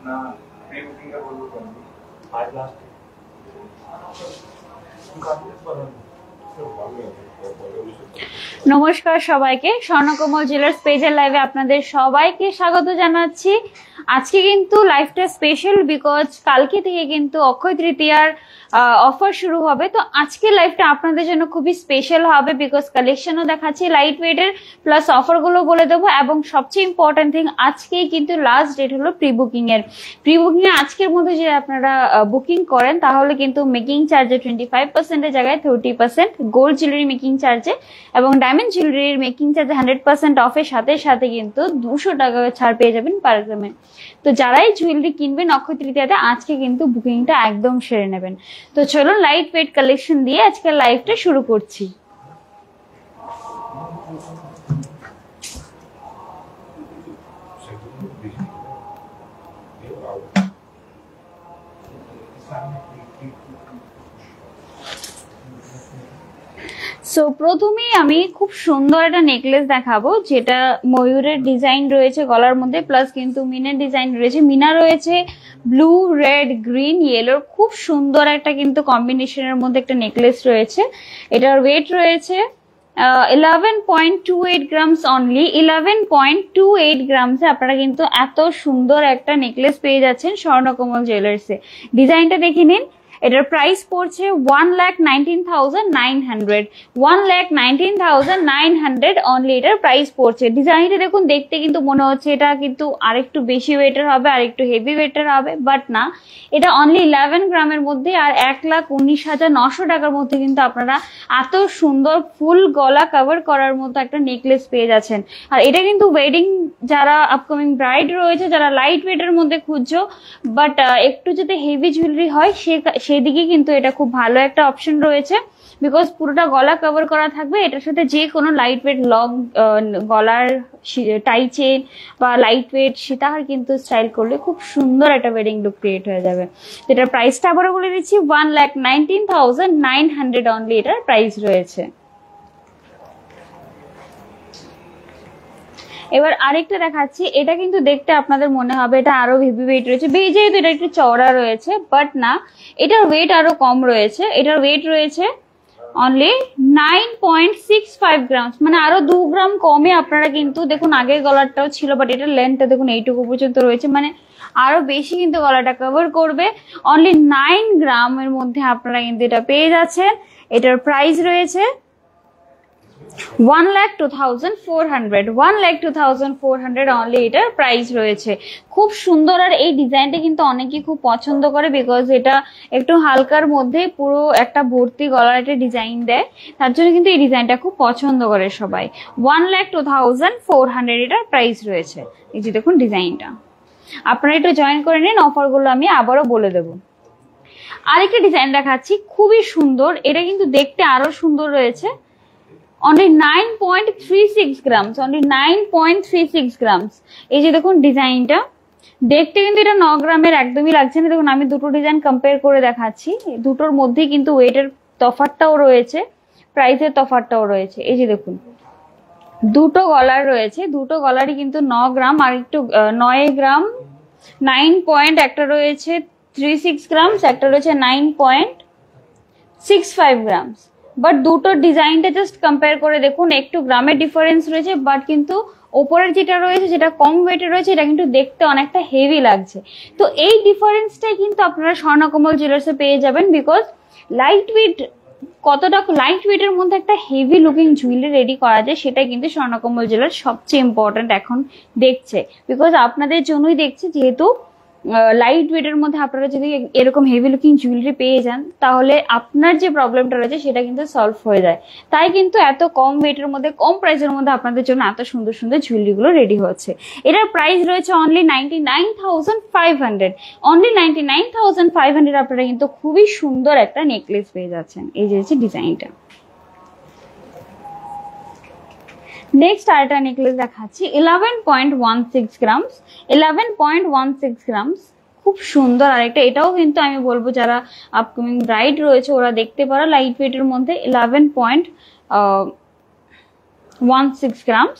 না pre booking এর বলবো কোন আজ লাস্ট নমস্কার সবাইকে, স্বর্ণকমল জুয়েলার্স পেজের লাইভে আপনাদের সবাইকে স্বাগত জানাচ্ছি। আজকে কিন্তু লাইভটা স্পেশাল বিকজ কালকে থেকে কিন্তু অক্ষয় তৃতীয়ার অফার শুরু হবে। তো আজকে লাইভটা আপনাদের জন্য খুবই স্পেশাল হবে বিকজ কালেকশনও দেখাচ্ছি লাইট ওয়েটের, প্লাস অফারগুলো বলে দেবো। এবং সবচেয়ে ইম্পর্টেন্ট থিং, আজকেই কিন্তু লাস্ট ডেট হলো প্রি বুকিং এর। প্রি বুকিং এ আজকের মধ্যে যদি আপনারা বুকিং করেন তাহলে কিন্তু মেকিং চার্জে 25% এর জায়গায় 30%, গোল্ড জুয়েলারি মেকিং চার্জে এবং ডায়মন্ড জুয়েলারির মেকিং চার্জে 100% অফের সাথে সাথে কিন্তু 200 টাকা ছাড় পেয়ে যাবেন পার গ্রামে। তো যারাই জুয়েলারি কিনবেন অক্ষয় তৃতীয়াতে আজকে কিন্তু বুকিংটা একদম সেরে নেবেন। তো চলুন লাইট ওয়েট কালেকশন দিয়ে আজকের লাইভটা শুরু করছি। সো প্রথমেই আমি খুব সুন্দর একটা নেকলেস দেখাবো, যেটা ময়ূরের ডিজাইন রয়েছে গলার মধ্যে, প্লাস কিন্তু মিনের ডিজাইন রয়েছে। মিনা রয়েছে ব্লু, রেড, গ্রিন, ইয়েলোর খুব সুন্দর একটা কিন্তু কম্বিনেশনের মধ্যে একটা নেকলেস রয়েছে। এটার ওয়েট রয়েছে 11.28 গ্রামস অনলি। 11.28 গ্রামসে আপনারা কিন্তু এত সুন্দর একটা নেকলেস পেয়ে যাচ্ছেন স্বর্ণকমল জুয়েলার্সে। ডিজাইনটা দেখে নিন। এটার প্রাইস পড়ছে 1,19,900। 1,19,900 অনলি এটার প্রাইস পড়ছে। ডিজাইনটা দেখুন, দেখতে কিন্তু মনে হচ্ছে এটা কিন্তু আরেকটু বেশি ওয়েটের হবে, আরেকটু হেভি ওয়েটের হবে, বাট না, এটা অনলি 11 গ্রামের মধ্যে আর 1,19,900 টাকার মধ্যে কিন্তু আপনারা এত সুন্দর ফুল গলা কভার করার মতো একটা নেকলেস পেয়ে যাচ্ছেন। আর এটা কিন্তু ওয়েডিং, যারা আপকামিং ব্রাইড রয়েছে, যারা লাইট ওয়েটের মধ্যে খুঁজছো বাট একটু যদি হেভি জুয়েলারি হয় সেদিকে কিন্তু এটা খুব ভালো একটা অপশন রয়েছে বিকজ পুরোটা গলা কভার করা থাকবে। এটার সাথে যে কোনো লাইট ওয়েট লং গলার টাই চেন বা লাইট ওয়েট সীতাহার কিন্তু স্টাইল করলে খুব সুন্দর একটা ওয়েডিং লুক ক্রিয়েট হয়ে যাবে। এটার প্রাইসটা আবারও বলে দিচ্ছি, 1,19,900 অনলি এটার প্রাইস রয়েছে। এবার আরেকটা দেখাচ্ছি। এটা কিন্তু দেখতে আপনাদের মনে হবে এটা আরো হেভি ওয়েট রয়েছে, যেহেতু এটা একটু চওড়া রয়েছে, বাট না, এটার ওয়েট আরো কম রয়েছে। এটার ওয়েট রয়েছে অনলি 9.65 গ্রামস, মানে আরো 2 গ্রাম কমে আপনারা কিন্তু দেখুন, আগের গলাটাও ছিল বাট এটার লেন্থটা দেখুন এইটুকু পর্যন্ত রয়েছে, মানে আরো বেশি কিন্তু গলাটা কভার করবে। অনলি 9 গ্রামের মধ্যে আপনারা কিন্তু এটা পেয়ে যাচ্ছেন। এটার প্রাইস রয়েছে 1,02,400। 1,02,400 অনলি এটার প্রাইস রয়েছে। খুব সুন্দর। আর এই ডিজাইনটা কিন্তু অনেকেই খুব পছন্দ করে বিকজ এটা একটু হালকার মধ্যে পুরো একটা ভর্তি গলার একটা ডিজাইন দেয়, তার জন্য কিন্তু এই ডিজাইনটা খুব পছন্দ করে সবাই। 1,02,400 এটার প্রাইস রয়েছে। এই যে দেখুন ডিজাইনটা, আপনারা একটু জয়েন করে নিন। অফারগুলো আমি আবারও বলে দেবো। আরেকটা ডিজাইন দেখাচ্ছি, খুবই সুন্দর। এটা কিন্তু দেখতে আরো সুন্দর রয়েছে। Only 9.36 grams, only 9.36 grams. এই যে দেখুন ডিজাইনটা, দেখতে কিন্তু এটা 9 গ্রামের একদমই লাগছে না। দেখুন আমি দুটো ডিজাইন কম্পেয়ার করে দেখাচ্ছি, দুটোর মধ্যেই কিন্তু ওয়েটের তফাৎটাও রয়েছে, প্রাইসের তফাৎটাও রয়েছে। এই যে দেখুন দুটো গলার রয়েছে, দুটো গলারই কিন্তু 9 গ্রাম আর একটু 9 গ্রাম 9 পয়েন্ট, একটা রয়েছে 36 গ্রামস, একটা রয়েছে 9.65 গ্রামস। বাট দুটোর ডিজাইনটা জাস্ট কম্পেয়ার করে দেখুন, একটু গ্রামের ডিফারেন্স রয়েছে, বাট কিন্তু ওপরের যেটা রয়েছে যেটা কম ওয়েটের রয়েছে এটা কিন্তু দেখতে অনেকটা হেভি লাগছে। তো এই ডিফারেন্সটাই কিন্তু আপনারা স্বর্ণকমল জুয়েলার্সে পেয়ে যাবেন বিকজ লাইট ওয়েট, কতটা লাইট ওয়েটের মধ্যে একটা হেভি লুকিং জুয়েলারি রেডি করা যায় সেটা কিন্তু স্বর্ণকমল জুয়েলার্স সবচেয়ে ইম্পর্টেন্ট এখন দেখছে, বিকজ আপনাদের জন্যই দেখছে। যেহেতু লাইট ওয়েটের মধ্যে আপনারা যদি এরকম হেভি লুকিং জুয়েলারি পেয়ে যান তাহলে আপনার যে প্রবলেমটা রয়েছে সেটা কিন্তু সলভ হয়ে যায়। তাই কিন্তু এত কম ওয়েটের মধ্যে, কম প্রাইসের মধ্যে আপনাদের জন্য এত সুন্দর সুন্দর জুয়েলারিগুলো রেডি হচ্ছে। এটার প্রাইস রয়েছে অনলি 99,500। অনলি 99,500 আপনারা কিন্তু খুবই সুন্দর একটা নেকলেস পেয়ে যাচ্ছেন। এই যে হচ্ছে ডিজাইনটা। নেক্সট আরেকটা নেকলেস দেখাচ্ছি, 11.16 গ্রামস। 11.16 গ্রামস, খুব সুন্দর আরেকটা। এটাও কিন্তু আমি বলবো যারা আপকামিং ব্রাইড রয়েছে ওরা দেখতে পারো, লাইট ওয়েটের মধ্যে 11.16 গ্রামস।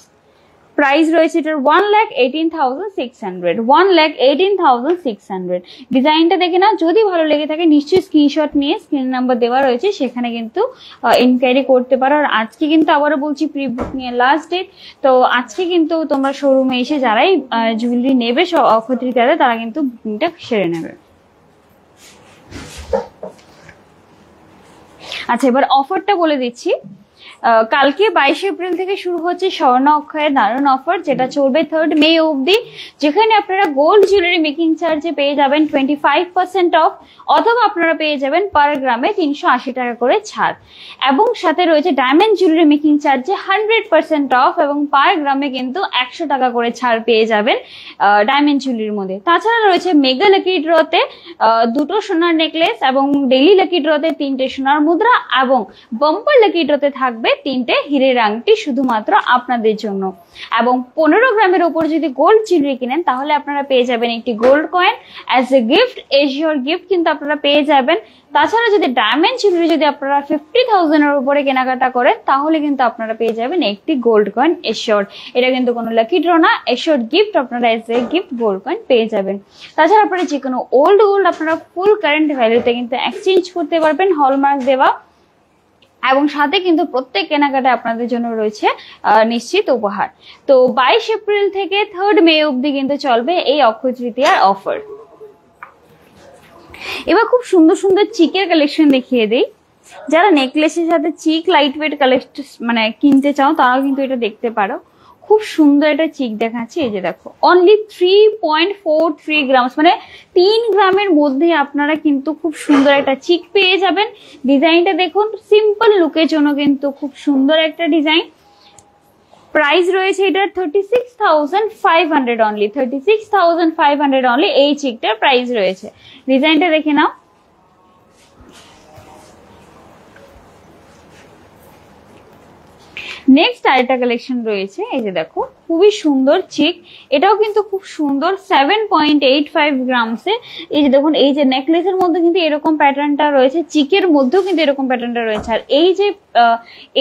প্রাইস রয়েছে এটার 1,18,600, 1,18,600। ডিজাইনটা দেখে না, যদি ভালো লেগে থাকে নিশ্চয়ই স্ক্রিনশট নিয়ে স্ক্রিন নাম্বার দেওয়া রয়েছে সেখানে কিন্তু ইনকোয়ারি করতে পারো। আর আজকে কিন্তু আবারও বলছি প্রি বুকিং এর লাস্ট ডেট, তো আজকে কিন্তু তোমরা শোরুমে এসে যারাই জুয়েলারি নেবে অক্ষয় তৃতীয়াতে তারা কিন্তু বুকিংটা সেরে নেবে। আচ্ছা, এবার অফারটা বলে দিচ্ছি। কালকে 22 এপ্রিল থেকে শুরু হচ্ছে স্বর্ণ অক্ষয়ের দারুণ অফার, যেটা চলবে 3rd মে অবধি, যেখানে আপনারা গোল্ড জুয়েলারি মেকিং চার্জে পেয়ে যাবেন 25% অফ, অথবা আপনারা পেয়ে যাবেন পার গ্রামে 380 টাকা করে ছাড়, এবং সাথে রয়েছে ডায়মন্ড জুয়েলারি মেকিং চার্জে 100% অফ এবং পার গ্রামে কিন্তু 100 টাকা করে ছাড় পেয়ে যাবেন ডায়মন্ড জুয়েলারির মধ্যে। তাছাড়া রয়েছে মেগা লাকি ড্রতে 2টো সোনার নেকলেস, এবং ডেইলি লাকি ড্রতে 3টে সোনার মুদ্রা, এবং বাম্পার লাকি ড্রতে থাকবে 3টে হীরের আংটি শুধুমাত্র আপনাদের জন্য। এবং 15 গ্রামের উপর যদি গোল্ড জুয়েলারি কিনেন তাহলে আপনারা পেয়ে যাবেন একটি gold coin as a gift, assure gift কিন্তু আপনারা পেয়ে যাবেন। তাছাড়া যদি ডায়মন্ড জুয়েলারি যদি আপনারা 50,000 এর উপরে কেনাকাটা করেন তাহলে কিন্তু আপনারা পেয়ে যাবেন একটি গোল্ড কয়েন এশিওর। এটা কিন্তু কোনো লাকি ড্র না, এশিওর গিফট আপনারা as a gift gold coin পেয়ে যাবেন। তাছাড়া আপনারা যে কোনো ওল্ড গোল্ড আপনারা ফুল কারেন্ট ভ্যালুতে কিন্তু এক্সচেঞ্জ করতে পারবেন হলমার্ক দেওয়া, এবং সাথে কিন্তু প্রত্যেক কেনাকাটায় আপনাদের জন্য রয়েছে নিশ্চিত উপহার। তো 22 এপ্রিল থেকে 3rd মে অবধি কিন্তু চলবে এই অক্ষয় তৃতীয়ার অফার। এবার খুব সুন্দর সুন্দর চিকের কালেকশন দেখিয়ে দিই। যারা নেকলেসের সাথে চিক লাইট ওয়েট কালেকশন মানে কিনতে চাও তারাও কিন্তু এটা দেখতে পারো। খুব সুন্দর একটা চিক দেখাচ্ছি, এই যে দেখো, অনলি 3.43 গ্রামস, মানে 3 গ্রামের মধ্যে আপনারা কিন্তু খুব সুন্দর একটা চিক পেয়ে যাবেন। ডিজাইনটা দেখুন, সিম্পল লুকের জন্য কিন্তু খুব সুন্দর একটা ডিজাইন। প্রাইস রয়েছে এটার 36,500 অনলি, 36,500 অনলি এই চিকটার প্রাইস রয়েছে। ডিজাইনটা দেখে নাও। নেক্সট আরেকটা কালেকশন রয়েছে, এই যে দেখো, খুবই সুন্দর চিক, এটাও কিন্তু খুব সুন্দর 7.85 গ্রামসে। এই যে দেখুন, এই যে নেকলেসের মধ্যে কিন্তু এরকম প্যাটার্নটা রয়েছে, চিকের মধ্যেও কিন্তু এরকম প্যাটার্নটা রয়েছে, আর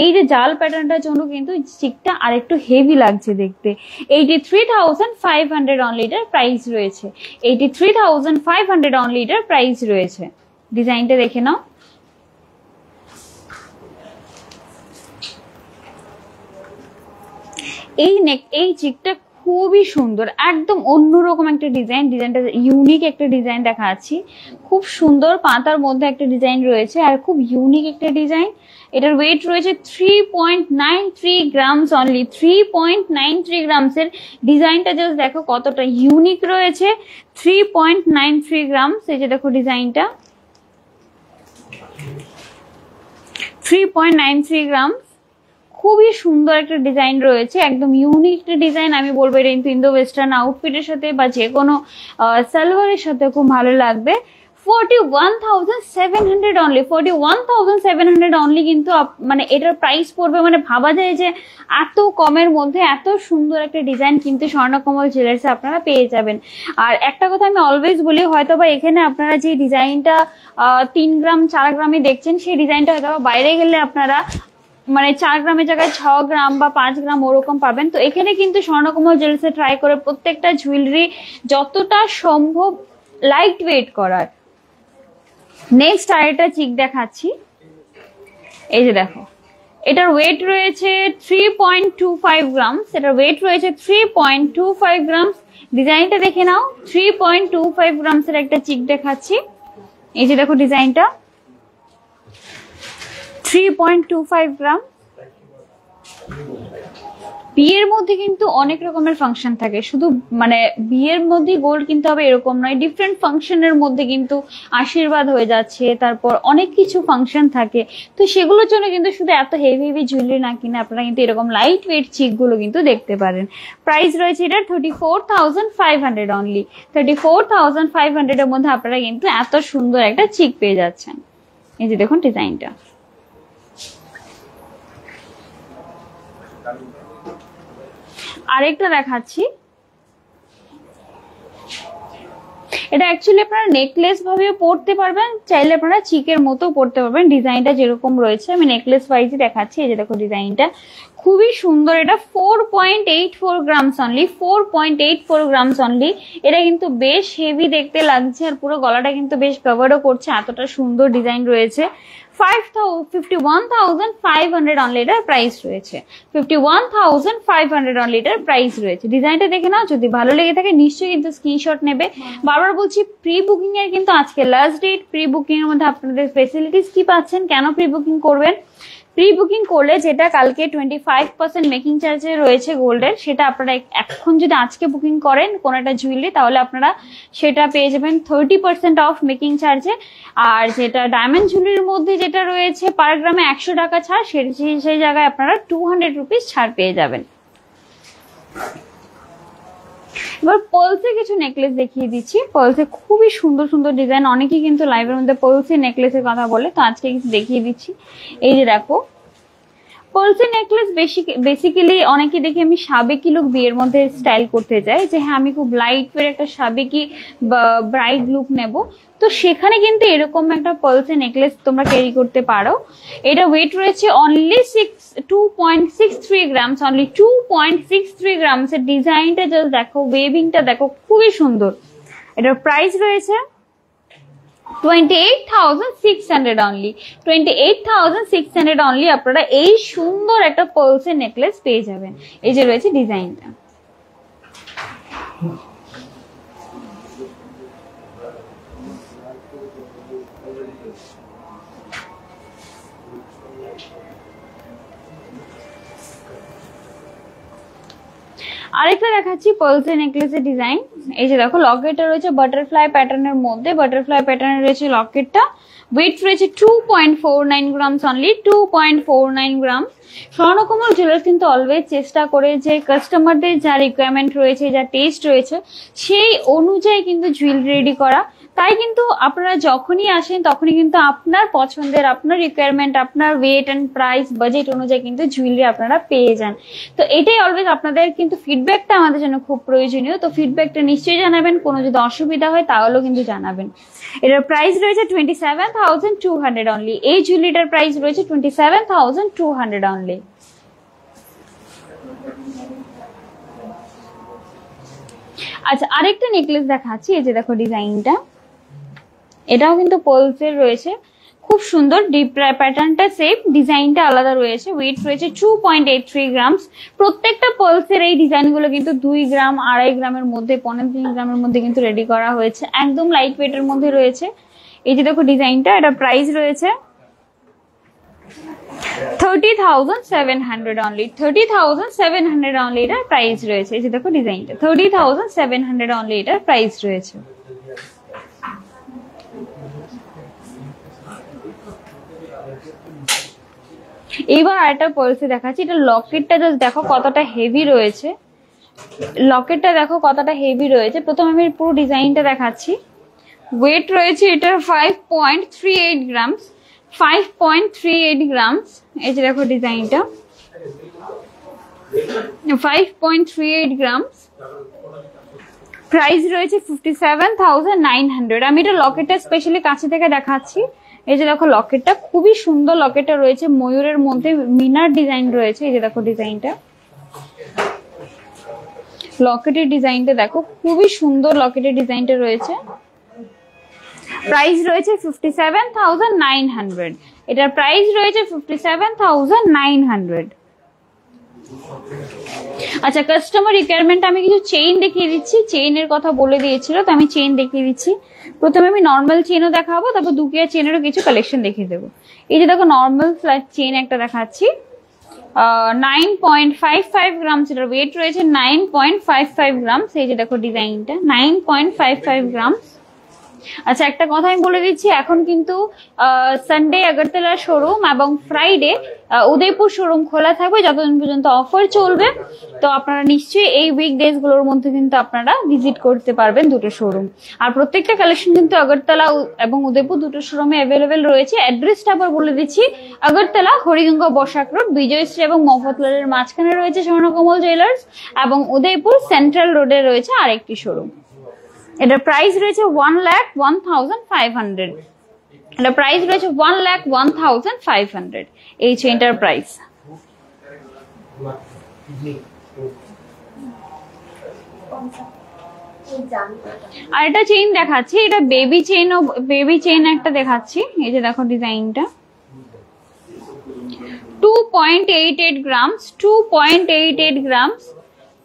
এই যে জাল প্যাটার্নটার জন্য কিন্তু চিকটা আরেকটু হেভি লাগছে দেখতে। 83,500 অনলি এটার প্রাইস রয়েছে, 83,500 অনলি এটার প্রাইস রয়েছে। ডিজাইনটা দেখে নাও। এই চিকটা খুবই সুন্দর, একদম অন্যরকম একটা ডিজাইন, ডিজাইনটা ইউনিক একটা ডিজাইন দেখাচ্ছি। খুব সুন্দর পাতার মধ্যে একটা ডিজাইন রয়েছে আর খুব ইউনিক একটা ডিজাইন। এটার ওয়েট রয়েছে 3.93 গ্রামস অনলি, 3.93 গ্রামসের। ডিজাইনটা জাস্ট দেখো কতটা ইউনিক রয়েছে, 3.93 গ্রামস। এই যে দেখো ডিজাইনটা, 3.93 গ্রামস। খুবই সুন্দর একটা ডিজাইন রয়েছে, একদম ইউনিক একটা ডিজাইন। আমি বলবো এটা কিন্তু ইন্দো ওয়েস্টার্ন আউটফিটের সাথে বা যে কোনো সালোয়ারের সাথে খুব ভালো লাগবে। 41,700 অনলি, 41,700 অনলি কিন্তু মানে এটার প্রাইস পড়বে, মানে ভাবা যায় যে এত কমের মধ্যে এত সুন্দর একটা ডিজাইন কিন্তু স্বর্ণকমল জুয়েলার্সে আপনারা পেয়ে যাবেন। আর একটা কথা আমি অলওয়েজ বলি, হয়তো বা এখানে আপনারা যে ডিজাইনটা 3 গ্রাম 4 গ্রামে দেখছেন সেই ডিজাইনটা হয়তো বাইরে গেলে আপনারা মানে 4 গ্রামের জায়গায় 6 গ্রাম বা 5 গ্রাম ওরকম পাবেন। তো এখানে কিন্তু স্বর্ণকমল জুয়েলার্সে ট্রাই করে প্রত্যেকটা জুয়েলারি যতটা সম্ভব লাইট ওয়েট করার। নেক্সট আরেকটা চিক দেখাচ্ছি, এই যে দেখো, এটার ওয়েট রয়েছে 3.25 গ্রামস, এটার ওয়েট রয়েছে 3.25 গ্রামস। ডিজাইনটা দেখে নাও, 3.25 গ্রামসের একটা চিক দেখাচ্ছি। এই যে দেখো ডিজাইনটা, 3.25 গ্রাম। বিয়ের মধ্যে কিন্তু অনেক রকমের ফাংশন থাকে, শুধু মানে বিয়ের মধ্যে গোল্ড কিনতে হবে এরকম নয়, ডিফারেন্ট ফাংশনের মধ্যে কিন্তু আশীর্বাদ হয়ে যাচ্ছে, তারপর অনেক কিছু ফাংশন থাকে। তো সেগুলোর জন্য কিন্তু শুধু এত হেভি হেভি জুয়েলারি না কিনে আপনারা কিন্তু এরকম লাইট ওয়েট চিক গুলো কিন্তু দেখতে পারেন। প্রাইস রয়েছে এটার 34,500 অনলি, 34,500 এর মধ্যে আপনারা কিন্তু এত সুন্দর একটা চিক পেয়ে যাচ্ছেন। এই যে দেখুন ডিজাইনটা। আরেকটা দেখাচ্ছি, এটা অ্যাকচুয়ালি আপনারা নেকলেস ভাবেও পরতে পারবেন, চাইলে আপনারা চিকের মতো পরতে পারবেন। ডিজাইনটা যেরকম রয়েছে আমি নেকলেস ওয়াইজই দেখাচ্ছি। এই যে দেখো ডিজাইনটা খুবই সুন্দর। এটা 4.84 গ্রামস অনলি, 4.84 গ্রামস অনলি। এটা কিন্তু বেশ হেভি দেখতে লাগছে, আর পুরো গলাটা কিন্তু বেশ কভারও করছে, এতটা সুন্দর ডিজাইন রয়েছে। 51,500 অনলি এটার প্রাইস রয়েছে, 51,500 অনলি এটার প্রাইস রয়েছে। ডিজাইনটা দেখে নাও, যদি ভালো লেগে থাকে নিশ্চয়ই কিন্তু স্ক্রিনশট নেবে। বারবার বলছি প্রি বুকিং এর কিন্তু আজকে লাস্ট ডেট। প্রি বুকিং এর মধ্যে আপনাদের ফেসিলিটিস কি পাচ্ছেন, কেন প্রি বুকিং করবেন? প্রি বুকিং করলে যেটা কালকে 25% মেকিং চার্জে রয়েছে গোল্ডের, সেটা আপনারা এখন যদি আজকে বুকিং করেন কোনো একটা জুয়েলারি, তাহলে আপনারা সেটা পেয়ে যাবেন 30% অফ মেকিং চার্জে। আর যেটা ডায়মন্ড জুয়েলারির মধ্যে যেটা রয়েছে পার গ্রামে 100 টাকা ছাড়, সেই জায়গায় আপনারা 200 রুপিস ছাড় পেয়ে যাবেন। এবার পার্লসে কিছু নেকলেস দেখিয়ে দিচ্ছি। পার্লসে খুবই সুন্দর সুন্দর ডিজাইন, অনেকেই কিন্তু লাইভের মধ্যে পার্লসের নেকলেসের কথা বলে, তো আজকে কিছু দেখিয়ে দিচ্ছি। এই যে দেখো পার্লসের নেকলেস বেসিক্যালি অনেকে দেখি আমি সাবেকি লুক বিয়ের মধ্যে স্টাইল করতে চাই, যে হ্যাঁ আমি খুব লাইট ওয়ের একটা সাবেকি ব্রাইড লুক নেব, তো সেখানে কিন্তু এরকম একটা পার্লসের নেকলেস তোমরা ক্যারি করতে পারো। এটা ওয়েট রয়েছে অনলি 2.63 গ্রামস, অনলি 2.63 গ্রামস। এর ডিজাইনটা জাস্ট দেখো, ওয়েভিংটা দেখো, খুবই সুন্দর। এটার প্রাইস রয়েছে 28,600 অনলি, 28,600 অনলি আপনারা এই সুন্দর একটা পার্লসের নেকলেস পেয়ে যাবেন। এই যে রয়েছে ডিজাইনটা। আরেকটা দেখাচ্ছি পার্লসের নেকলেসের ডিজাইন। এই যে দেখো লকেটটা রয়েছে বাটারফ্লাই প্যাটার্নের মধ্যে, বাটারফ্লাই প্যাটার্নে রয়েছে লকেটটা। ওয়েট রয়েছে 2.49 গ্রামস অনলি, 2.49 গ্রাম। স্বর্ণকমল জুয়েলার্স কিন্তু অলওয়েজ চেষ্টা করে যে কাস্টমারদের যা রিকোয়ারমেন্ট রয়েছে, যা টেস্ট রয়েছে, সেই অনুযায়ী কিন্তু জুয়েলারি রেডি করা। তাই কিন্তু আপনারা যখনই আসেন তখনই কিন্তু আপনার পছন্দের, আপনার রিকোয়ারমেন্ট, আপনার ওয়েট অ্যান্ড প্রাইস বাজেট অনুযায়ী কিন্তু জুয়েলারি আপনারা পেয়ে যান। তো এটাই অলওয়েজ আপনাদের কিন্তু ফিডব্যাকটা আমাদের জন্য খুব প্রয়োজনীয়। তো ফিডব্যাকটা নিশ্চয়ই জানাবেন, কোনো যদি অসুবিধা হয় তাহলেও কিন্তু জানাবেন। এটার প্রাইস রয়েছে 27,200 অনলি। এই জুয়েলারিটার প্রাইস রয়েছে 27,200 অনলি। আচ্ছা আরেকটা নেকলেস দেখাচ্ছি। এই যে দেখো ডিজাইনটা, এটাও কিন্তু পার্লসের রয়েছে, খুব সুন্দর। ডিপ প্যাটার্নটা সেম, ডিজাইনটা আলাদা রয়েছে। ওয়েট রয়েছে 2.83 গ্রামস। প্রত্যেকটা পার্লসের এই ডিজাইনগুলো কিন্তু 2 গ্রাম, 2.5 গ্রামের মধ্যে, 3.5 গ্রামের মধ্যে কিন্তু রেডি করা হয়েছে, একদম লাইট ওয়েটের মধ্যে রয়েছে। এই যে দেখো ডিজাইনটা, এটা প্রাইস রয়েছে 30,700 অনলি, 30,700 অনলি এটার প্রাইস রয়েছে। এই যে দেখো ডিজাইনটা 30,700 অনলি এটার প্রাইস রয়েছে। এবার আরেকটা পার্লসে দেখাচ্ছি। এটা লকেটটা জাস্ট দেখো কতটা হেভি রয়েছে, লকেটটা দেখো কতটা হেভি রয়েছে। প্রথমে আমি পুরো ডিজাইনটা দেখাচ্ছি। ওয়েট রয়েছে এটার 5.38 গ্রামস, 5.38 গ্রামস। এই যে দেখো ডিজাইনটা 5.38 গ্রামস। প্রাইস রয়েছে 57,900। আমি এটা লকেটটা স্পেশালি কাছে থেকে দেখাচ্ছি। এই যে দেখো লকেটটা খুবই সুন্দর, লকেটটা রয়েছে ময়ূরের মধ্যে মিনার ডিজাইন রয়েছে। এই যে দেখো ডিজাইনটা, লকেটের ডিজাইনটা দেখো খুবই সুন্দর, লকেটের ডিজাইনটা রয়েছে। প্রাইস রয়েছে 57,900। এটার প্রাইস রয়েছে 57,900। আচ্ছা কাস্টমার রিকোয়ারমেন্ট আমি কিছু চেইন দেখিয়ে দিচ্ছি, চেইনের কথা বলে দিয়েছিল তো আমি চেইন দেখিয়ে দিচ্ছি। প্রথমে আমি নর্মাল চেইনও দেখাবো, তারপর দুকিয়া চেইনেরও কিছু কালেকশন দেখিয়ে দেবো। এই যে দেখো নর্মাল ফ্ল্যাট চেইন একটা দেখাচ্ছি, 9.55 গ্রামস। এটার ওয়েট রয়েছে 9.55 গ্রামস। এই যে দেখো ডিজাইনটা 9.55 গ্রামস। আচ্ছা একটা কথা আমি বলে দিচ্ছি, এখন কিন্তু সানডে আগরতলা শোরুম এবং ফ্রাইডে উদয়পুর শোরুম খোলা থাকবে যতদিন পর্যন্ত অফার চলবে। তো আপনারা নিশ্চয়ই এই উইকডেজ গুলোর মধ্যে কিন্তু আপনারা ভিজিট করতে পারবেন দুটো শোরুম। আর প্রত্যেকটা কালেকশন কিন্তু আগরতলা এবং উদয়পুর দুটো শোরুমে অ্যাভেলেবেল রয়েছে। অ্যাড্রেসটা আবার বলে দিচ্ছি, আগরতলা হরিগঙ্গা বসাক রোড, বিজয়শ্রী এবং মফতলালের মাঝখানে রয়েছে স্বর্ণকমল জুয়েলার্স, এবং উদয়পুর সেন্ট্রাল রোডে রয়েছে আরেকটি শোরুম। এটা প্রাইস রয়েছে 1,01,500। এটা প্রাইস রয়েছে 1,01,500 এই চেইনটার প্রাইস। আর এটা চেইন দেখাচ্ছি, এটা বেবি চেইন ও বেবি চেইন একটা দেখাচ্ছি। এই যে দেখো ডিজাইনটা 2.88 গ্রামস, 2.88 গ্রামস,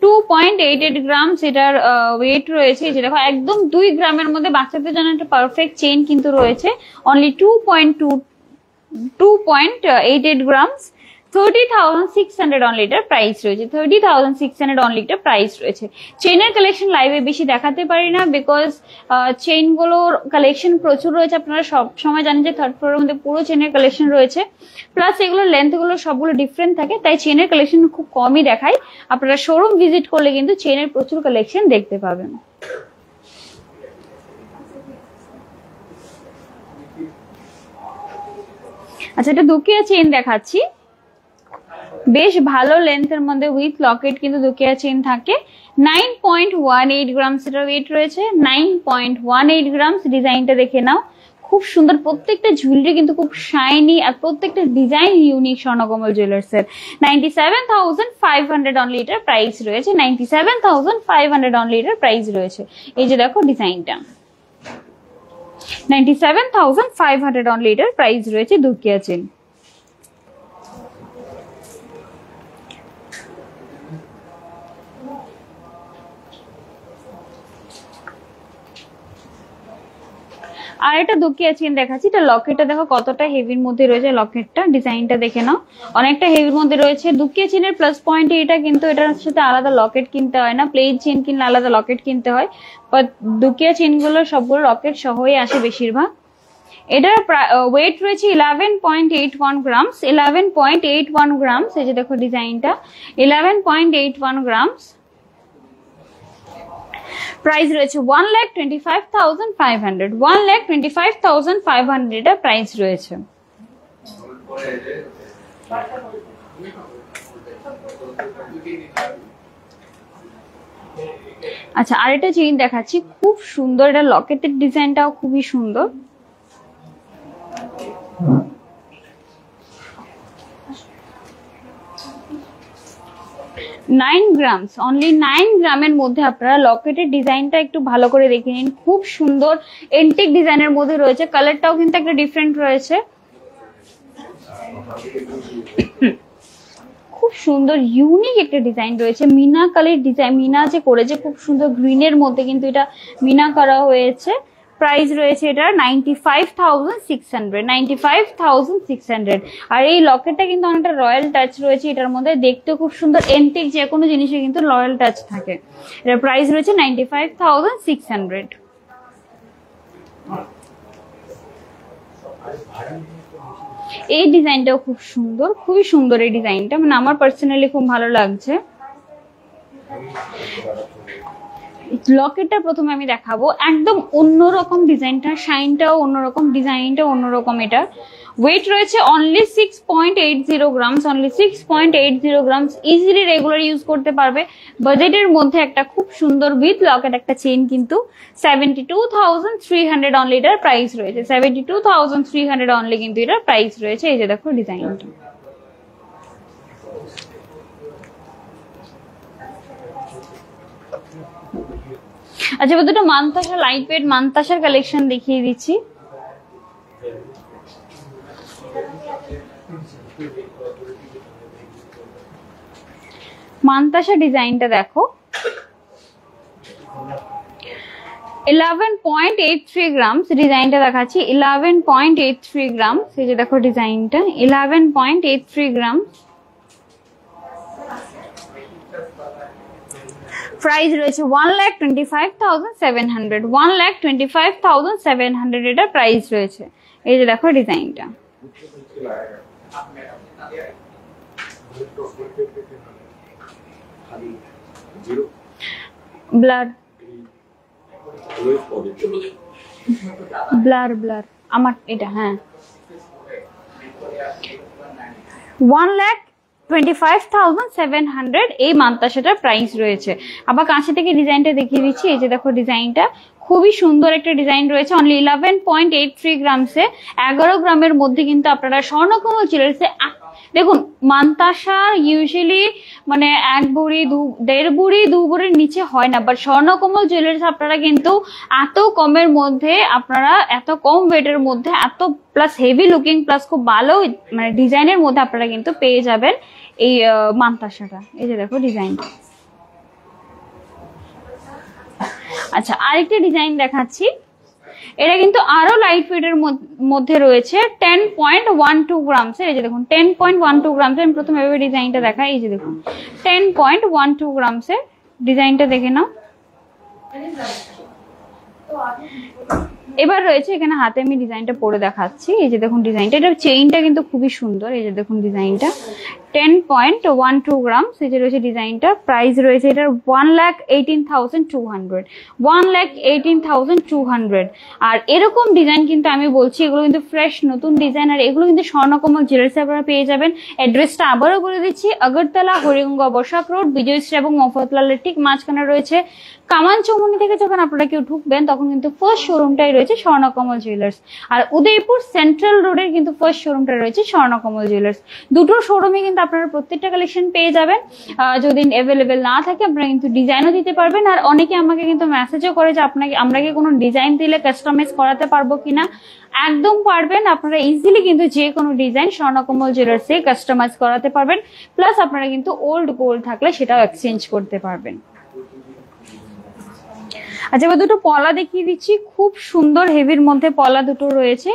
2.88 গ্রামস এটার ওয়েট রয়েছে। যে দেখো একদম 2 গ্রামের মধ্যে বাচ্চাদের জন্য একটা পারফেক্ট চেইন কিন্তু রয়েছে। অনলি 2.88 গ্রামস, 30,600 অনলি এটার প্রাইস রয়েছে। 30,600 অনলি এটার প্রাইস রয়েছে। চেইনের কালেকশন লাইভে বেশি দেখাতে পারি না, বিকজ চেইনগুলোর কালেকশন প্রচুর রয়েছে। আপনারা সব সময় জানেন যে থার্ড ফ্লোরের মধ্যে পুরো চেইনের কালেকশন রয়েছে, প্লাস এগুলোর লেন্থগুলো সবগুলো ডিফারেন্ট থাকে, তাই চেইনের কালেকশন খুব কমই দেখাই। আপনারা শোরুম ভিজিট করলে কিন্তু চেইনের প্রচুর কালেকশন দেখতে পাবেন। আচ্ছা, এটা দুকিয়া চেইন দেখাচ্ছি, বেশ ভালো লেন্থের মধ্যে উইথ লকেট কিন্তু দুকিয়া চেইন থাকে। 9.18 গ্রামস এটার ওয়েট রয়েছে, 9.18 গ্রামস। ডিজাইনটা দেখে নাও, খুব সুন্দর। প্রত্যেকটা জুয়েলারি কিন্তু খুব শাইনি, আর প্রত্যেকটা ডিজাইন ইউনিক স্বর্ণকমল জুয়েলার্স এর। 97,500 অনলি এটার প্রাইস রয়েছে। 97,500 অনলি এটার প্রাইস রয়েছে। এই যে দেখো ডিজাইনটা 97,500 অনলি এটার প্রাইস রয়েছে দুকিয়া চেইন। আর এটা দুকিয়া চেইন দেখাচ্ছি। এটা লকেটটা দেখো কতটা হেভির মধ্যে রয়েছে। লকেটটা ডিজাইনটা দেখে নাও, অনেকটা হেভির মধ্যে রয়েছে। দুকিয়া চেইনের প্লাস পয়েন্ট এটা কিন্তু এটার সাথে আলাদা লকেট কিনতে হয় না, প্লেন চেইন কিনলে আলাদা লকেট কিনতে হয়, বাট দুকিয়া চেইনগুলো সবগুলো লকেট সহই আসে বেশিরভাগ। এটার ওয়েট রয়েছে 11.81 গ্রামস, 11.81 গ্রামস। এই যে দেখো ডিজাইনটা 11.81 গ্রামস। প্রাইস রয়েছে 1,25,500, 1,25,500 এটা প্রাইস রয়েছে। আচ্ছা, আর এটা চেইন দেখাচ্ছি, খুব সুন্দর। এটা লকেটের ডিজাইনটাও খুবই সুন্দর। 9 গ্রামস, অনলি 9 গ্রামের মধ্যে আপনারা লকেটের ডিজাইনটা একটু ভালো করে দেখে নিন। খুব সুন্দর এন্টিক ডিজাইনের মধ্যে রয়েছে। কালারটাও কিন্তু একটা ডিফারেন্ট রয়েছে, খুব সুন্দর ইউনিক একটা ডিজাইন রয়েছে। মিনা কালের ডিজাইন, মিনা যে করেছে খুব সুন্দর গ্রিনের মধ্যে কিন্তু এটা মিনা করা হয়েছে। প্রাইস রয়েছে এটা 95,600, 95,600। আর এই লকেটটা কিন্তু অনেকটা রয়্যাল টাচ রয়েছে এটার মধ্যে, দেখতে খুব সুন্দর। এন্টিক যে কোনো জিনিসে কিন্তু রয়্যাল টাচ থাকে। এটার প্রাইস রয়েছে 95,600। এই ডিজাইনটাও খুব সুন্দর, খুবই সুন্দর এই ডিজাইনটা, মানে আমার পার্সোনালি খুব ভালো লাগছে। লকেটটা প্রথমে আমি দেখাবো, একদম অন্যরকম ডিজাইনটা, শাইনটাও অন্যরকম, ডিজাইনটাও অন্যরকম। এটা ওয়েট রয়েছে only 6.80 grams, only 6.80 grams. Easily regular use করতে পারবে। বাজেটের মধ্যে একটা খুব সুন্দর উইথ লকেট একটা চেইন কিন্তু 72,300 অনলি এটার প্রাইস রয়েছে। 72,300 অনলি কিন্তু এটার প্রাইস রয়েছে। এই যে দেখো ডিজাইনটা। আচ্ছা, দুটো মানতাসা লাইট ওয়েট মানতাসার কালেকশন দেখিয়ে দিচ্ছি। মানতাসা ডিজাইনটা দেখো 11.83 গ্রামস। ডিজাইনটা দেখাচ্ছি 11.83 গ্রামস। এই যে দেখো ডিজাইনটা 11.83 গ্রামস। প্রাইস রয়েছে 1,25,700, 1,25,700 এটা প্রাইস রয়েছে। এই যে দেখো ডিজাইনটা। ব্লার ব্লার ব্লার আমার এটা, হ্যাঁ 1,25,700 এই মানতাসাটার প্রাইস রয়েছে। আবার কাছে থেকে ডিজাইনটা দেখিয়ে দিচ্ছি। এই যে দেখো ডিজাইনটা খুবই সুন্দর একটা ডিজাইন রয়েছে, অনলি 11.83 গ্রামসে, 11 গ্রামের মধ্যে কিন্তু আপনারা স্বর্ণকমল জুয়েলার্সে দেখুন। মান্তাসা ইউজুয়ালি মানে 1 ভরি 1.5 ভরি 2 ভরির নিচে হয় না, বাট স্বর্ণকমল জুয়েলার্স আপনারা কিন্তু এত কমের মধ্যে, আপনারা এত কম ওয়েটের মধ্যে, এত প্লাস হেভি লুকিং প্লাস খুব ভালো মানে ডিজাইনের মধ্যে আপনারা কিন্তু পেয়ে যাবেন এই মান্তাসাটা। এই যে দেখো ডিজাইনটা। আচ্ছা, আরেকটা ডিজাইন দেখাচ্ছি, এটা কিন্তু আরো লাইট ওয়েটের মধ্যে রয়েছে, 10.12 গ্রামস। এই যে দেখুন 10.12 গ্রামস। আমি প্রথমে এভাবে ডিজাইনটা দেখাই। এই যে দেখুন 10.12 গ্রামসের ডিজাইনটা দেখে নাও। এবার রয়েছে এখানে হাতে আমি ডিজাইনটা পরে দেখাচ্ছি। এই যে দেখুন ডিজাইনটা, এটার চেইনটা কিন্তু খুবই সুন্দর। এই যে দেখুন ডিজাইনটা 10.12 গ্রামস। এই যে রয়েছে ডিজাইনটা, প্রাইস রয়েছে এটার 1,18,200, 1,18,200। আর এরকম ডিজাইন কিন্তু আমি বলছি এগুলো কিন্তু ফ্রেশ নতুন ডিজাইন, আর এগুলো কিন্তু স্বর্ণকমল জুয়েলার্সে আপনারা পেয়ে যাবেন। অ্যাড্রেসটা আবারও বলে দিচ্ছি, আগরতলা হরিগঙ্গা বসাক রোড, বিজয় স্ট্রিট এবং মফতলালের ঠিক মাঝখানে রয়েছে। কামান চৌমুহনী থেকে যখন আপনারা কেউ ঢুকবেন তখন কিন্তু ফার্স্ট শোরুমটাই রয়েছে স্বর্ণকমল জুয়েলার্স, আর উদয়পুর সেন্ট্রাল রোডের কিন্তু ফার্স্ট শোরুমটা রয়েছে স্বর্ণকমল জুয়েলার্স। দুটো শোরুমে কিন্তু আপনারা প্রত্যেকটা কালেকশন পেয়ে যাবেন। যদি অ্যাভেলেবেল না থাকে আপনারা কিন্তু ডিজাইনও দিতে পারবেন। আর অনেকে আমাকে কিন্তু মেসেজও করে যে আমরা কি কোনো ডিজাইন দিলে কাস্টমাইজ করাতে পারবো কিনা। একদম পারবেন, আপনারা ইজিলি কিন্তু যে কোনো ডিজাইন স্বর্ণকমল জুয়েলার্সে কাস্টমাইজ করাতে পারবেন। প্লাস আপনারা কিন্তু ওল্ড গোল্ড থাকলে সেটাও এক্সচেঞ্জ করতে পারবেন। আচ্ছা, এবার দুটো পলা দেখিয়ে দিচ্ছি, খুব সুন্দর হেভির মধ্যে পলা দুটো রয়েছে।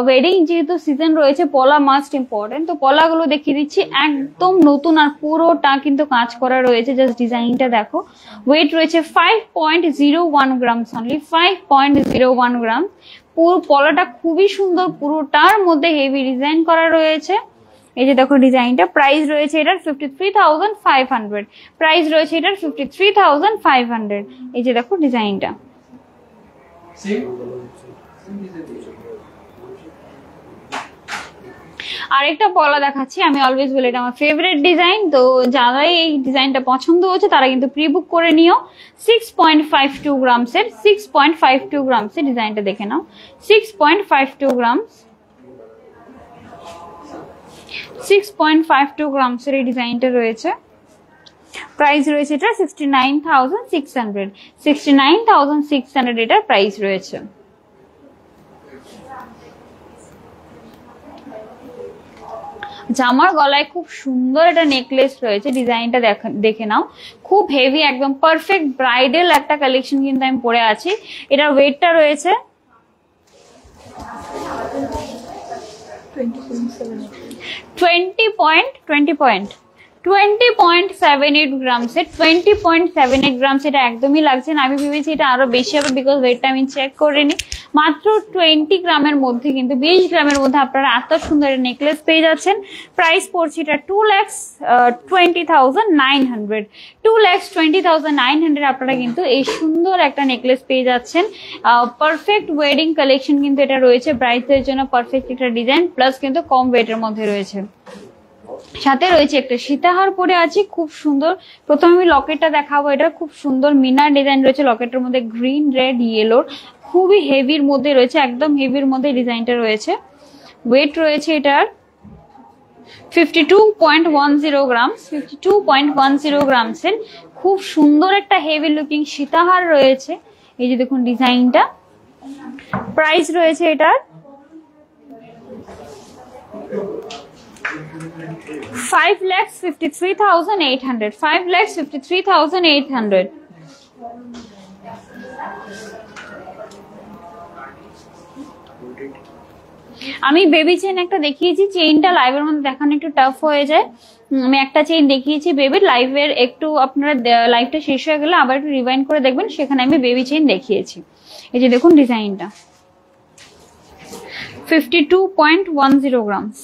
ওয়েডিং যেহেতু সিজন রয়েছে, পলা মাস্ট ইম্পর্টেন্ট, তো পলাগুলো দেখিয়ে দিচ্ছি। একদম নতুন আর পুরোটা কিন্তু কাজ করা রয়েছে। জাস্ট ডিজাইনটা দেখো। ওয়েট রয়েছে 5.01 গ্রামস অনলি, 5.01 গ্রাম। পুরো পলাটা খুবই সুন্দর, পুরোটার মধ্যে হেভি ডিজাইন করা রয়েছে। এই যে দেখো ডিজাইনটা, প্রাইস রয়েছে এটার 53,500, প্রাইস রয়েছে এটার 53,500। এই যে দেখো ডিজাইনটা। আরেকটা পলা দেখাচ্ছি, আমি অলওয়েজ বলি এটা আমার ফেভারিট ডিজাইন, তো যারাই এই ডিজাইনটা পছন্দ হচ্ছে তারা কিন্তু প্রি বুক করে নিও। 6.52 গ্রামসের, 6.52 গ্রামসের ডিজাইনটা দেখে নাও। 6.52 গ্রামস, 6.52 গ্রামসের এই ডিজাইনটা রয়েছে। প্রাইস রয়েছে এটা 69,600, 69,600 এটার প্রাইস রয়েছে। জামার গলায় খুব সুন্দর একটা নেকলেস রয়েছে, ডিজাইনটা দেখে নাও। খুব হেভি, একদম পারফেক্ট ব্রাইডাল একটা কালেকশন কিন্তু আমি পরে আছি। এটার ওয়েটটা রয়েছে 20.78 গ্রামস। 20.78 গ্রামস, এটা একদমই লাগছে না। আমি ভেবেছি এটা আরো বেশি হবে, বিকজ ওয়েটটা আমি চেক করিনি। মাত্র 20 গ্রামের মধ্যে কিন্তু 20 গ্রামের মধ্যে আপনারা এত সুন্দর নেকলেস পেয়ে যাচ্ছেন। প্রাইস পড়ছে এটা 2,20,900, 2,20,900 আপনারা কিন্তু এই সুন্দর একটা নেকলেস পেয়ে যাচ্ছেন। পারফেক্ট ওয়েডিং কালেকশন কিন্তু এটা রয়েছে, ব্রাইডদের জন্য পারফেক্ট একটা ডিজাইন, প্লাস কিন্তু কম ওয়েটের মধ্যে রয়েছে। সাথে রয়েছে একটা সীতাহার পরে আছি, খুব সুন্দর। প্রথমে আমি লকেটটা দেখাবো, এটা খুব সুন্দর মিনার ডিজাইন রয়েছে লকেটের মধ্যে, গ্রিন রেড ইয়েলোর, খুবই হেভির মধ্যে রয়েছে, একদম হেভির মধ্যে ডিজাইনটা রয়েছে। ওয়েট রয়েছে এটার 52.10 গ্রামস, 52.10 গ্রামসের খুব সুন্দর একটা হেভি লুকিং সীতাহার রয়েছে। এই যে দেখুন ডিজাইনটা। প্রাইস রয়েছে এটার 5,53,800, 5,53,800। আমি বেবি চেইন একটা দেখিয়েছি, চেইনটা লাইভের মধ্যে দেখানো একটু টাফ হয়ে যায়। আমি একটা চেইন দেখিয়েছি বেবির, লাইভের একটু আপনারা লাইভটা শেষ হয়ে গেলে আবার একটু রিভাইন্ড করে দেখবেন, সেখানে আমি বেবি চেইন দেখিয়েছি। এই যে দেখুন ডিজাইনটা 52.10 গ্রামস,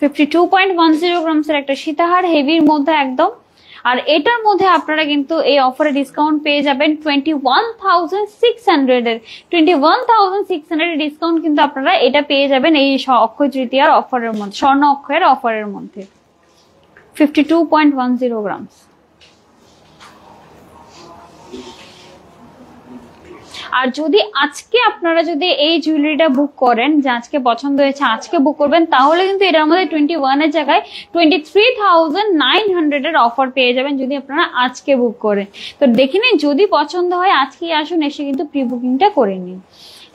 52.10 গ্রামসের একটা সীতাহার হেভির মধ্যে একদম। আর এটার মধ্যে আপনারা কিন্তু এই অফারে ডিসকাউন্ট পেয়ে যাবেন 21,600 এর, 21,600 এর ডিসকাউন্ট কিন্তু আপনারা এটা পেয়ে যাবেন এই অক্ষয় তৃতীয়ার অফারের মধ্যে, স্বর্ণ অক্ষয়ের অফারের মধ্যে। 52.10 গ্রামস। আর যদি আজকে আপনারা যদি এই জুয়েলারিটা বুক করেন, যে আজকে পছন্দ হয়েছে আজকে বুক করবেন, তাহলে কিন্তু এটার মধ্যে 21 এর জায়গায় 23,900 এর অফার পেয়ে যাবেন যদি আপনারা আজকে বুক করেন। তো দেখে নিন, যদি পছন্দ হয় আজকেই আসুন, এসে কিন্তু প্রি বুকিংটা করে নিন।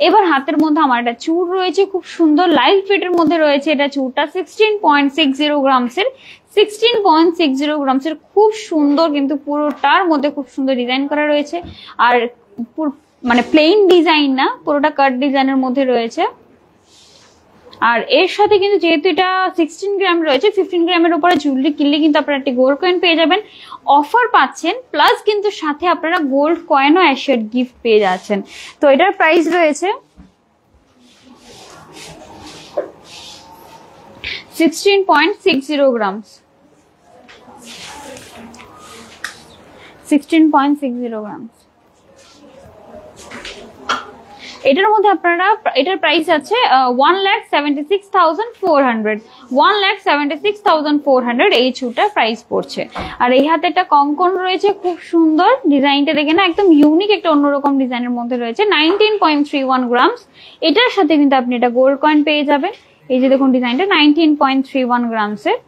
এবার হাতের মধ্যে আমার একটা চূড় রয়েছে, খুব সুন্দর লাইট ওয়েটের মধ্যে রয়েছে। এটা চূড়টা 16.60 গ্রামসের, 16.60 গ্রামসের, খুব সুন্দর, কিন্তু পুরোটার মধ্যে খুব সুন্দর ডিজাইন করা রয়েছে। আর মানে প্লেন ডিজাইন না, পুরোটা কাট ডিজাইনের মধ্যে রয়েছে। আর এর সাথে কিন্তু যেহেতু এটা 16 গ্রাম রয়েছে, 15 গ্রামের উপরে জুয়েলারি কিনলে কিন্তু আপনারা একটি গোল্ড কয়েন পেয়ে যাবেন, অফার পাচ্ছেন, প্লাস কিন্তু সাথে আপনারা গোল্ড কয়েনও অ্যাসিওর্ড গিফট পেয়ে যাচ্ছেন। তো এটার প্রাইস রয়েছে 16.60 গ্রামস, 16.60 গ্রামস। এটার মধ্যে আপনারা, এটার প্রাইস আছে 1,76,400, 1,76,400 এই চুটার প্রাইস পড়ছে। আর এই হাতে একটা কঙ্কন রয়েছে, খুব সুন্দর ডিজাইনটা দেখে না, একদম ইউনিক একটা অন্যরকম ডিজাইনের মধ্যে রয়েছে, 19.31 গ্রামস। এটার সাথে কিন্তু আপনি এটা গোল্ড কয়েন পেয়ে যাবেন। এই যে দেখুন ডিজাইনটা 19.31 গ্রামসের,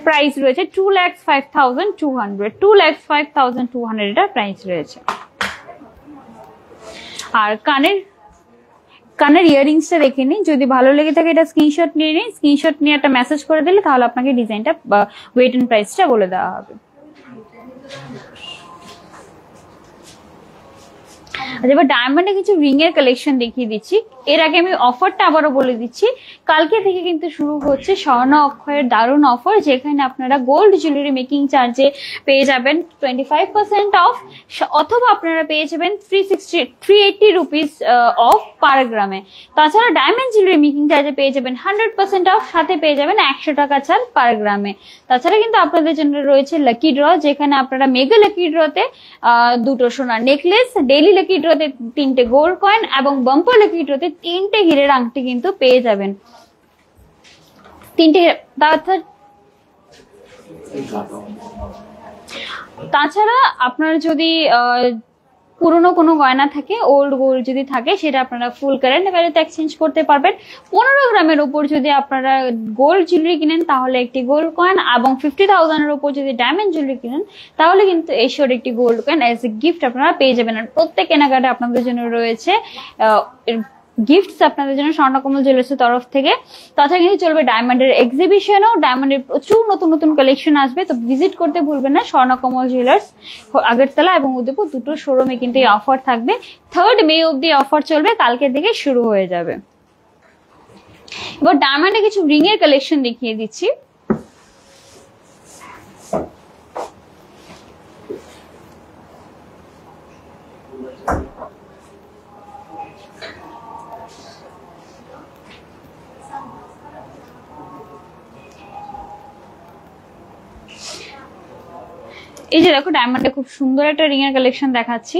প্রাইস রয়েছে 2,05,200, 2,05,200 এটার প্রাইস রয়েছে। আর কানের ইয়াররিংসটা দেখে নিন, যদি ভালো লেগে থাকে এটা স্ক্রিনশট নিয়ে নিন, স্ক্রিনশট নিয়ে একটা মেসেজ করে দিলে তাহলে আপনাকে ডিজাইনটা বা ওয়েট এন্ড প্রাইসটা বলে দেওয়া হবে। এবার ডায়মন্ডে কিছু রিং এর কালেকশন দেখিয়ে দিচ্ছি। এর আগে আমি অফারটা আবারও বলে দিচ্ছি, কালকে থেকে কিন্তু শুরু হচ্ছে স্বর্ণ অক্ষয়ের দারুণ অফার, যেখানে আপনারা গোল্ড জুয়েলারি মেকিং চার্জে পেয়ে যাবেন 25% অফ, অথবা আপনারা পেয়ে যাবেন 380 রুপিস অফ পার গ্রামে। তাছাড়া ডায়মন্ড জুয়েলারি মেকিং চার্জে পেয়ে যাবেন 100% অফ, সাথে পেয়ে যাবেন 100 টাকা ছাড় পার গ্রামে। তাছাড়া কিন্তু আপনাদের জন্য রয়েছে লাকি ড্র, যেখানে আপনারা মেগা লাকি ড্রতে 2টো সোনার নেকলেস, ডেইলি লাকি ড্রতে 3টে গোল্ড কয়েন এবং বাম্পার লাকি ড্রতে 3টে হীরের আংটি কিন্তু পেয়ে যাবেন। 3টে। তাছাড়া আপনার যদি পুরনো কোনো গয়না থাকে, ওল্ড গোল্ড যদি থাকে, সেটা আপনারা ফুল কারেন্ট ভ্যালুতে এক্সচেঞ্জ করতে পারবেন। 15 গ্রামের উপর যদি আপনারা গোল্ড জুয়েলারি কিনেন তাহলে একটি গোল্ড কয়েন, এবং 50,000 এর উপর যদি ডায়মন্ড জুয়েলারি কিনেন তাহলে কিন্তু এশিওর একটি gold coin as a gift আপনারা পেয়ে যাবেন। আর প্রত্যেক কেনাকাটা আপনাদের জন্য রয়েছে গিফটস আপনাদের জন্য স্বর্ণকমল জুয়েলার্সের তরফ থেকে। তাছাড়া কিন্তু চলবে ডায়মন্ডের এক্সিবিশনও, ডায়মন্ডের প্রচুর নতুন নতুন কালেকশন আসবে, তো ভিজিট করতে ভুলবেন না স্বর্ণকমল জুয়েলার্স আগরতলা এবং উদয়পুর দুটো শোরুমে কিন্তু এই অফার থাকবে। 3rd মে অব্দি অফার চলবে, কালকে থেকে শুরু হয়ে যাবে। এবার ডায়মন্ডে কিছু রিং এর কালেকশন দেখিয়ে দিচ্ছি। এই যে দেখো ডায়মন্ডে খুব সুন্দর একটা রিং এর কালেকশন দেখাচ্ছি।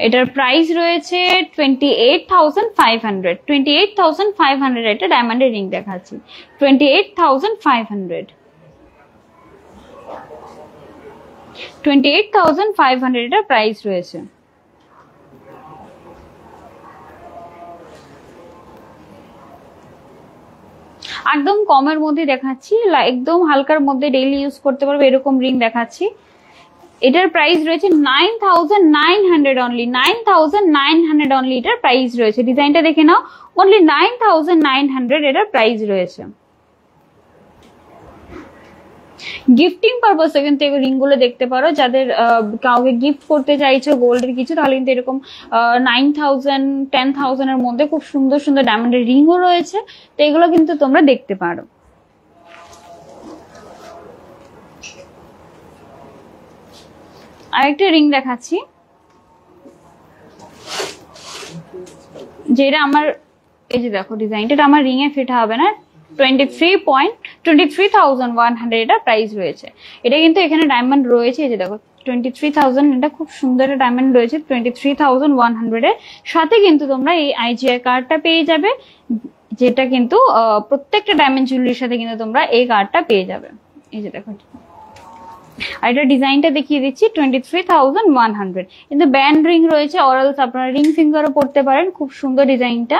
এটার প্রাইস রয়েছে 28,500, 28,500 এটা ডায়মন্ডের রিং দেখাচ্ছি, 28,500, 28,500 এটা প্রাইস রয়েছে। একদম কমের মধ্যে দেখাচ্ছি, একদম হালকার মধ্যে ডেইলি ইউজ করতে পারবে এরকম রিং দেখাচ্ছি। এটার প্রাইস রয়েছে 9,900 অনলি, 9,900 অনলি এটার প্রাইস রয়েছে। ডিজাইনটা দেখে নাও, অনলি 9,900 এটার প্রাইস রয়েছে। গিফটিং পারপাসে কিন্তু এই রিং গুলো দেখতে পারো, যাদের কাউকে গিফট করতে চাইছো গোল্ডের কিছু, তাহলে কিন্তু এরকম 9,000 10,000 এর মধ্যে খুব সুন্দর সুন্দর ডায়মন্ডের রিংও রয়েছে, তো এগুলো কিন্তু তোমরা দেখতে পারো। আরেকটা রিং দেখাচ্ছি, যেটা আমার, এই যে দেখো ডিজাইনটা আমার রিং এ ফিট হবে না, 23,100 এটা প্রাইস রয়েছে। এটা কিন্তু এখানে ডায়মন্ড রয়েছে, এই যে দেখো 23,000, এটা খুব সুন্দর একটা ডায়মন্ড রয়েছে 23,100 এর সাথে কিন্তু তোমরা এই আইজিআই কার্ডটা পেয়ে যাবে, যেটা কিন্তু প্রত্যেকটা ডায়মন্ড জুয়েলারির সাথে কিন্তু তোমরা এই কার্ডটা পেয়ে যাবে। এই যে দেখো, আর এটা ডিজাইনটা দেখিয়ে দিচ্ছি 23,100। কিন্তু ব্যান্ড রিং রয়েছে, অরালস আপনারা রিং ফিঙ্গারও পড়তে পারেন। খুব সুন্দর ডিজাইনটা,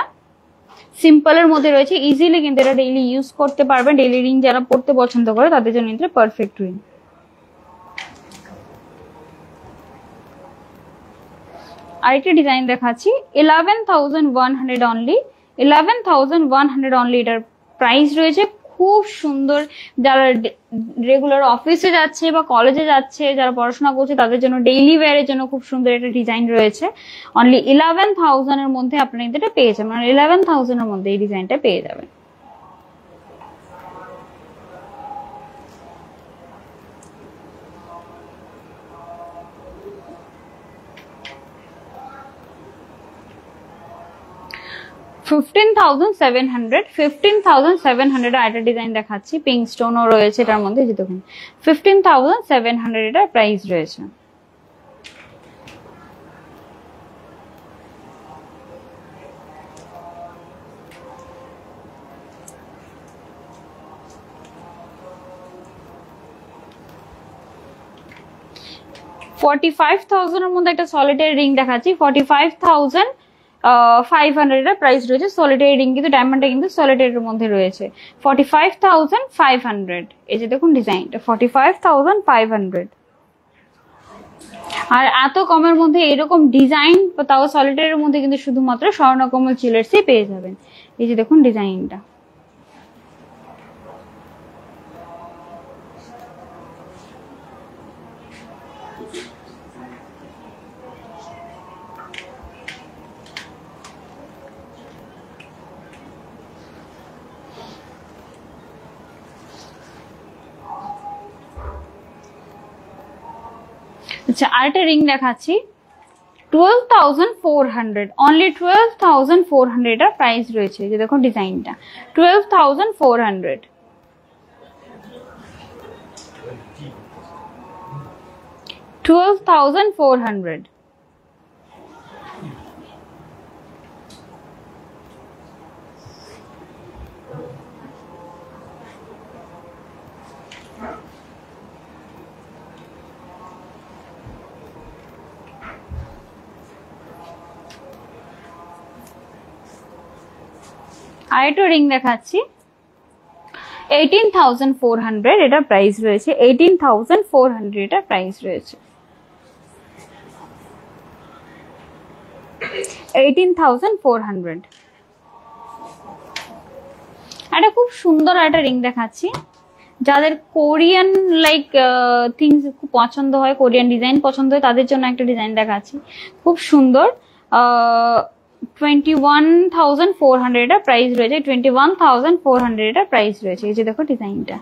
সিম্পলের মধ্যে রয়েছে, ইজিলি কিন্তু এটা ডেইলি ইউজ করতে পারবেন। ডেইলি রিং যারা পড়তে পছন্দ করে তাদের জন্য এটা পারফেক্ট রিং। আরেকটা ডিজাইন দেখাচ্ছি 11,100 অনলি, 11,100 অনলি এটার প্রাইস রয়েছে। খুব সুন্দর, যারা রেগুলার অফিসে যাচ্ছে বা কলেজে যাচ্ছে, যারা পড়াশোনা করছে তাদের জন্য ডেইলি ওয়্যারের জন্য খুব সুন্দর একটা ডিজাইন রয়েছে। অনলি 11,000 এর মধ্যে আপনারা এটা পেয়ে যাবেন, মানে 11,000 এর মধ্যে এই ডিজাইনটা পেয়ে যাবেন। $15,700 একটা ডিজাইন দেখাচ্ছি, পিঙ্ক স্টোনও রয়েছে এটার মধ্যে, যে দেখুন 15,700 এটার প্রাইস রয়েছে। $45,000 এর মধ্যে একটা সলিটারি রিং দেখাচ্ছি, 45,500 এর প্রাইস রয়েছে। সলিটারি রিং কিন্তু ডায়মন্ডটা কিন্তু সলিটারির মধ্যে রয়েছে। 45,500, এই যে দেখুন ডিজাইনটা 45,500। আর এত কমের মধ্যে এরকম ডিজাইন, তাও সলিটারির মধ্যে কিন্তু শুধুমাত্র স্বর্ণকমল জুয়েলার্সই পেয়ে যাবেন। এই যে দেখুন ডিজাইনটা, আচ্ছা আরেকটা রিং দেখাচ্ছি 12,400, অনলি 12,400 এটা প্রাইস রয়েছে। যে দেখুন ডিজাইনটা 12,400। $12,400। আরেকটা রিং দেখাচ্ছি 18,400 এটা প্রাইস রয়েছে। 18,400 এটা প্রাইস রয়েছে। 18,400। এটা খুব সুন্দর একটা রিং দেখাচ্ছি, যাদের কোরিয়ান লাইক থিংস খুব পছন্দ হয়, কোরিয়ান ডিজাইন পছন্দ হয়, তাদের জন্য একটা ডিজাইন দেখাচ্ছি খুব সুন্দর। 21,400 এটা প্রাইস রয়েছে। 21,400 এটা প্রাইস রয়েছে। এই যে দেখো ডিজাইনটা,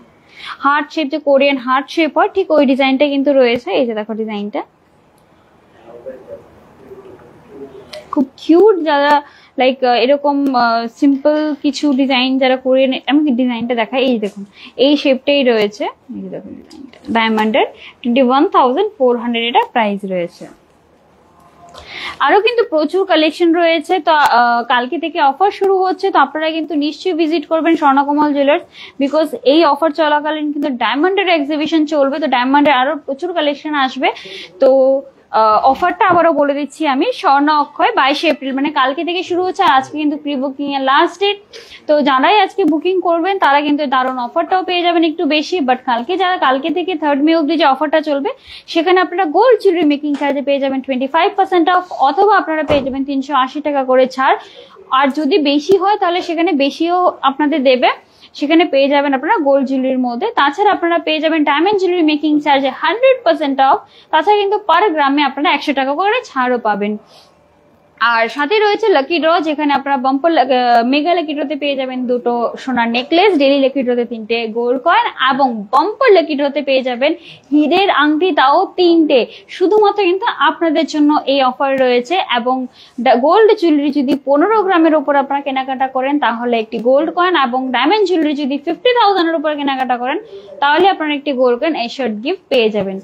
হার্ট শেপ, যে কোরিয়ান হার্ট শেপ হয় ঠিক ওই ডিজাইনটা কিন্তু রয়েছে। এই যে দেখো ডিজাইনটা খুব কিউট। যারা লাইক এরকম সিম্পল কিছু ডিজাইন যারা কোরিয়ান, আমি ডিজাইনটা দেখাই, এই দেখুন এই শেপটাই রয়েছে। এই যে দেখুন ডিজাইনটা ডায়মন্ডের 21,400 এটা প্রাইস রয়েছে। আরো কিন্তু প্রচুর কালেকশন রয়েছে। তো কালকে থেকে অফার শুরু হচ্ছে, তো আপনারা কিন্তু নিশ্চয়ই ভিজিট করবেন স্বর্ণকমল জুয়েলার্স, বিকজ এই অফার চলাকালীন কিন্তু ডায়মন্ডের এক্সিবিশন চলবে। তো ডায়মন্ডের আরো প্রচুর কালেকশন আসবে। তো অফারটা আবারও বলে দিচ্ছি আমি, স্বর্ণ অক্ষয় 22 এপ্রিল, মানে কালকে থেকে শুরু হচ্ছে। আর আজকে কিন্তু প্রি বুকিং এর লাস্ট ডেট। তো যারাই আজকে বুকিং করবেন তারা কিন্তু দারুণ অফারটাও পেয়ে যাবেন একটু বেশি। বাট কালকে থেকে 3rd মে অব্দি যে অফারটা চলবে, সেখানে আপনারা গোল্ড জুয়েলারি মেকিং চার্জে পেয়ে যাবেন 25% অফ, অথবা আপনারা পেয়ে যাবেন 380 টাকা করে ছাড়। আর যদি বেশি হয় তাহলে সেখানে বেশিও আপনাদের দেবে, সেখানে পেয়ে যাবেন আপনারা গোল্ড জুয়েলারির মধ্যে। তাছাড়া আপনারা পেয়ে যাবেন ডায়মন্ড জুয়েলারি মেকিং চার্জে 100% অফ। তাছাড়া কিন্তু পার গ্রামে আপনারা 100 টাকা করে ছাড়ও পাবেন। আর সাথে রয়েছে লাকি ড্র, যেখানে আপনারা বাম্পার মেগা লাকি ড্রতে পেয়ে যাবেন 2টো সোনার নেকলেস, ডেইলি লাকি ড্রতে 3টে গোল্ড কয়েন, এবং বাম্পার লাকি ড্রতে পেয়ে যাবেন হীরের আংটি, তাও 3টে। শুধুমাত্র কিন্তু আপনাদের জন্য এই অফার রয়েছে। এবং গোল্ড জুয়েলারি যদি 15 গ্রামের উপর আপনারা কেনাকাটা করেন তাহলে একটি গোল্ড কয়েন, এবং ডায়মন্ড জুয়েলারি যদি 50,000 এর উপর কেনাকাটা করেন তাহলে আপনারা একটি গোল্ড কয়েন এশিওর গিফট পেয়ে যাবেন।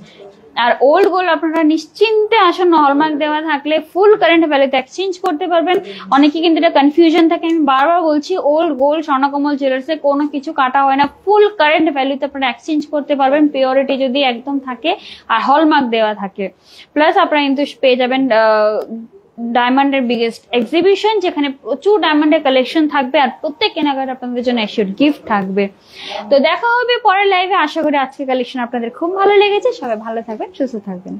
আর ওল্ড গোল্ড আপনারা নিশ্চিন্তে আসন্ন হলমার্ক দেওয়া থাকলে ফুল কারেন্ট ভ্যালুতে এক্সচেঞ্জ করতে পারবেন। অনেকে কিন্তু এটা কনফিউশন থাকে, আমি বারবার বলছি ওল্ড গোল্ড স্বর্ণকমল জুয়েলার্সে কোনো কিছু কাটা হয় না, ফুল কারেন্ট ভ্যালুতে আপনারা এক্সচেঞ্জ করতে পারবেন পিওরিটি যদি একদম থাকে আর হলমার্ক দেওয়া থাকে। প্লাস আপনারা কিন্তু পেয়ে যাবেন ডায়মন্ডের বিগেস্ট এক্সিবিশন, যেখানে প্রচুর ডায়মন্ডের কালেকশন থাকবে আর প্রত্যেক কেনাকাটা আপনাদের জন্য এশিওর গিফট থাকবে। তো দেখা হবে পরের লাইভে। আশা করি আজকের কালেকশন আপনাদের খুব ভালো লেগেছে। সবাই ভালো থাকবেন, সুস্থ থাকবেন।